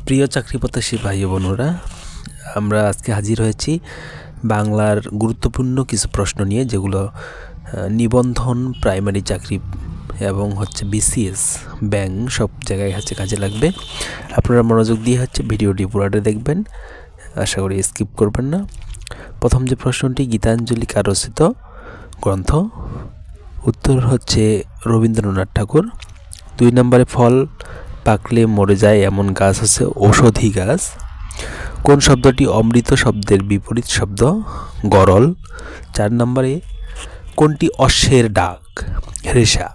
প্রিয় চাকরি প্রত্যাশী ভাই ও বোনেরা, আমরা আজকে হাজির হয়েছি বাংলার গুরুত্বপূর্ণ কিছু প্রশ্ন নিয়ে, যেগুলো নিবন্ধন, প্রাইমারি চাকরি এবং বিসিএস, ব্যাংক সব জায়গায় কাজে লাগবে। আপনারা মনোযোগ দিয়ে ভিডিওটি পুরোটা দেখবেন, আশা করি স্কিপ করবেন না। প্রথম যে প্রশ্নটি, গীতাঞ্জলি কার রচিত গ্রন্থ? উত্তর রবীন্দ্রনাথ ঠাকুর। 2 নম্বরে, ফল পাকলে মরে যায় এমন গাছ ঔষধি গাছ। কোন শব্দটি অমৃত শব্দের বিপরীত শব্দ? গরল। 4 নম্বরে, কোনটি অশ্বের ডাক? রেশা।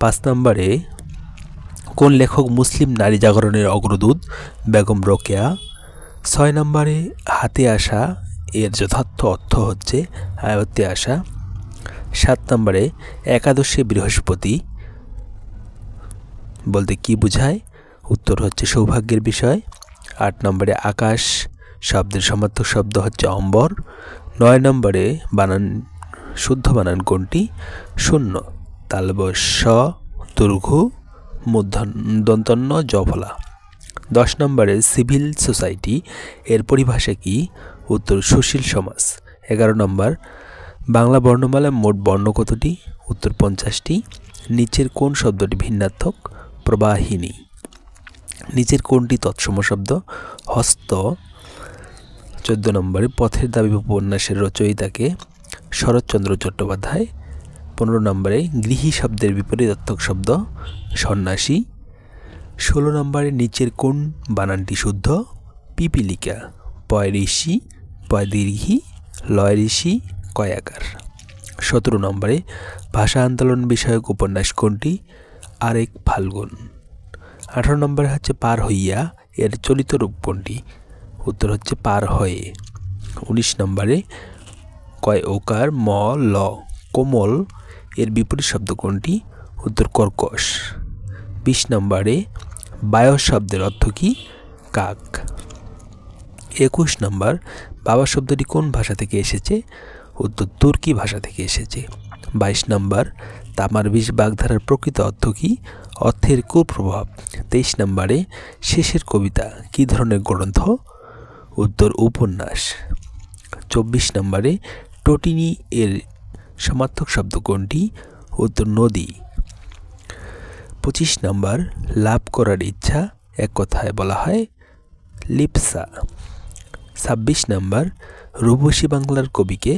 5 নম্বরে, কোন লেখক মুসলিম নারী জাগরণের অগ্রদূত? বেগম রোকেয়া। 6 নম্বরে, হাতে আসা এর যথার্থ অর্থ আয়ত্তে আসা। 7 নম্বরে, একাদশে বৃহস্পতি বলতে কি বোঝায়? উত্তর সৌভাগ্যের বিষয়। 8 নম্বরে, আকাশ শব্দের সমার্থক শব্দ অম্বর। 9 নম্বরে, শুদ্ধ বানান কোনটি? শূন্য। তালব স দীর্ঘ দন্তন্য জফলা। 10 নম্বরে, সিভিল সোসাইটি এর পরিভাষা কি? উত্তর সুশীল সমাজ। 11 নম্বর, বাংলা বর্ণমালায় মোট বর্ণ কতটি? উত্তর 50টি। নিচের কোন শব্দটি ভিন্নার্থক? প্রবাহিনী। নিচের কোনটি তৎসম শব্দ? হস্ত। 14 নম্বরে, পথের দাবি উপন্যাসের রচয়িতাকে? শরৎচন্দ্র চট্টোপাধ্যায়। 15 নম্বরে, গৃহী শব্দের বিপরীতার্থক শব্দ? সন্ন্যাসী। 16 নম্বরে, নিচের কোন বানানটি শুদ্ধ? পিপীলিকা। পয় ঋষি, পয় দীর্ঘী, লয় ঋষি, কয়াকার। 17 নম্বরে, ভাষা আন্দোলন বিষয়ক উপন্যাস কোনটি? আরেক ফাল্গুন। 18 নম্বরে পার হইয়া এর চলিত রূপ কোনটি? উত্তর পার হয়ে। 19 নম্বরে, কয় ওকার ম ল কোমল এর বিপরীত শব্দ কোনটি? উত্তর কর্কশ। 20 নম্বরে, বায় শব্দের অর্থ কি? কাক। 21 নম্বর, বাবা শব্দটি কোন ভাষা থেকে এসেছে? উত্তর তুর্কি ভাষা থেকে এসেছে। 22 নম্বর, তামার বিষ বাগধারার প্রকৃত অর্থ কি? অর্থের কুপ্রভাব। 23 নম্বরে, শেষের কবিতা কি ধরনের গ্রন্থ? উত্তর উপন্যাস। 24 নম্বরে, টটিনি এর সমার্থক শব্দ কোনটি? উত্তর নদী। 25 নম্বর, লাভ করার ইচ্ছা এক কথায় বলা হয় লিপ্সা। 26 নম্বর, রূপসী বাংলার কবিকে?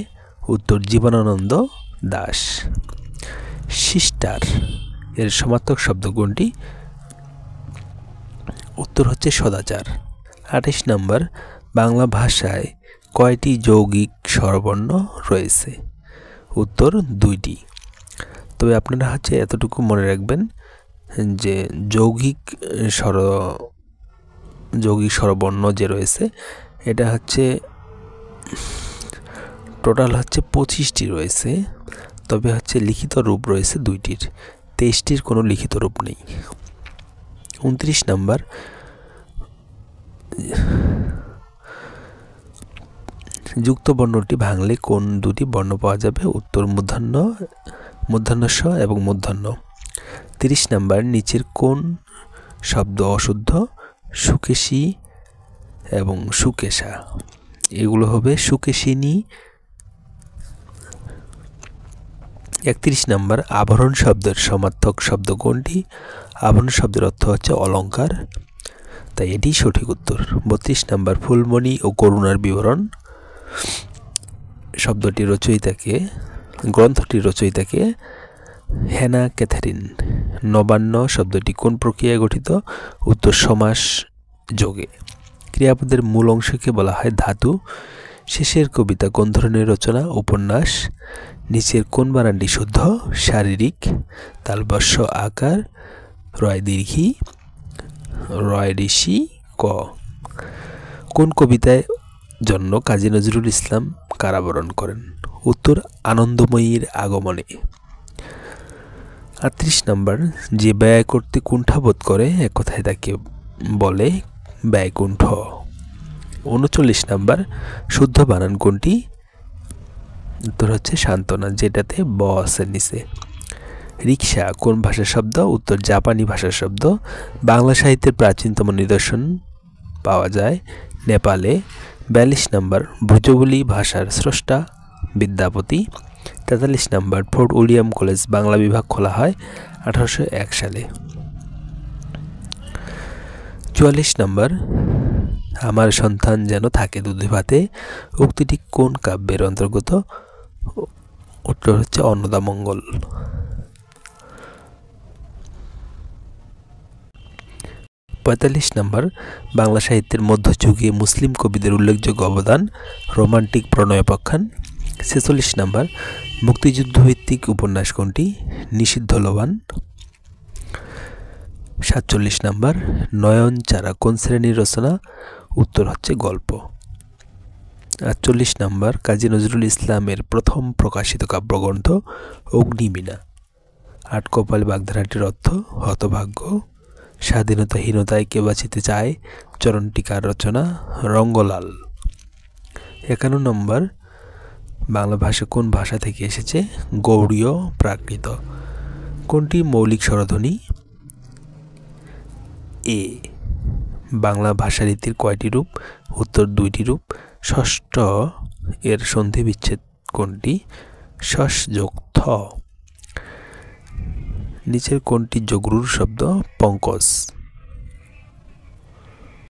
উত্তর জীবনানন্দ দাশ। সিস্টার এর সমার্থক শব্দ কোনটি? উত্তর সদাচার। 28 নম্বর, বাংলা ভাষায় কয়টি যৌগিক স্বরবর্ণ রয়েছে? উত্তর 2টি। তবে আপনারা এতটুকু মনে রাখবেন যে যৌগিক স্বরবর্ণ যে রয়েছে, এটা টোটাল 25টি রয়েছে। তবে লিখিত রূপ রয়েছে 2টির, 23টির কোনো লিখিত রূপ নেই। 29 নম্বর, যুক্ত বর্ণটি ভাঙলে কোন দুটি বর্ণ পাওয়া যাবে? উত্তর মূর্ধন্য ষ এবং মূর্ধন্য। 30 নম্বর, নিচের কোন শব্দ অশুদ্ধ? সুকেশী এবং সুকেশা। এগুলো হবে সুকেশিনী। 31 নম্বর, আভরণ শব্দের সমার্থক শব্দ কোনটি? আভরণ শব্দের অর্থ অলংকার, তাই এটি সঠিক উত্তর। 32 নম্বর, ফুলমণি ও করুণার বিবরণ গ্রন্থটির রচয়িতাকে? হ্যানা ক্যাথারিন। নবান্ন শব্দটি কোন প্রক্রিয়ায় গঠিত? উত্তর সমাস যোগে। ক্রিয়াপদের মূল অংশকে বলা হয় ধাতু। শেষের কবিতা কোন ধরনের রচনা? উপন্যাস। নিচের কোন বানানটি শুদ্ধ? শারীরিক। তালবস্য আকার, রয় দীর্ঘী, রয় ঋষি, ক। কোন কবিতায় জন্য কাজী নজরুল ইসলাম কারাবরণ করেন? উত্তর আনন্দময়ীর আগমনে। 38 নম্বর, যে ব্যয় করতে কুণ্ঠাবোধ করে এক কথায় তাকে বলে ব্যয়কুণ্ঠ। 39 নম্বর, শুদ্ধ বানান কোনটি? উত্তর সান্ত্বনা, যেটাতে ব আছে নিচে। রিকশা কোন ভাষার শব্দ? উত্তর জাপানি ভাষার শব্দ। বাংলা সাহিত্যের প্রাচীনতম নিদর্শন পাওয়া যায় নেপালে। 42 নম্বর, ব্রজবুলি ভাষার স্রষ্টা বিদ্যাপতি। 43 নম্বর, ফোর্ট উইলিয়াম কলেজ বাংলা বিভাগ খোলা হয় 1801 সালে। 44 নম্বর, আমার সন্তান যেন থাকে দুধে ভাতে, উক্তিটি কোন কাব্যের অন্তর্গত? উত্তর হচ্ছে অন্নদামঙ্গল। 45 নম্বর, বাংলা সাহিত্যের মধ্যযুগে মুসলিম কবিদের উল্লেখযোগ্য অবদান, রোমান্টিক প্রণয়োপাখ্যান। 46 নম্বর, মুক্তিযুদ্ধভিত্তিক উপন্যাস কোনটি? নিষিদ্ধ লবণ। 47 নম্বর, নয়নচারা কোন শ্রেণীর রচনা? উত্তর হচ্ছে গল্প। 48 নম্বর, কাজী নজরুল ইসলামের প্রথম প্রকাশিত কাব্যগ্রন্থ অগ্নিবীণা। আটকপাল বাগধারাটির অর্থ হতভাগ্য। স্বাধীনতাহীনতায় কে বাঁচিতে চায় চরণটিকার রচনা রঙ্গলাল। 51 নম্বর, বাংলা ভাষা কোন ভাষা থেকে এসেছে? গৌড়ীয় প্রাকৃত। কোনটি মৌলিক স্বরধ্বনি? এ। বাংলা ভাষারীতির কয়টি রূপ? উত্তর 2টি রূপ। ষষ্ঠ এর সন্ধি বিচ্ছেদ কোনটি? শস যোগ থ। নিচের কোনটি যোগরূঢ় শব্দ? পঙ্কজ।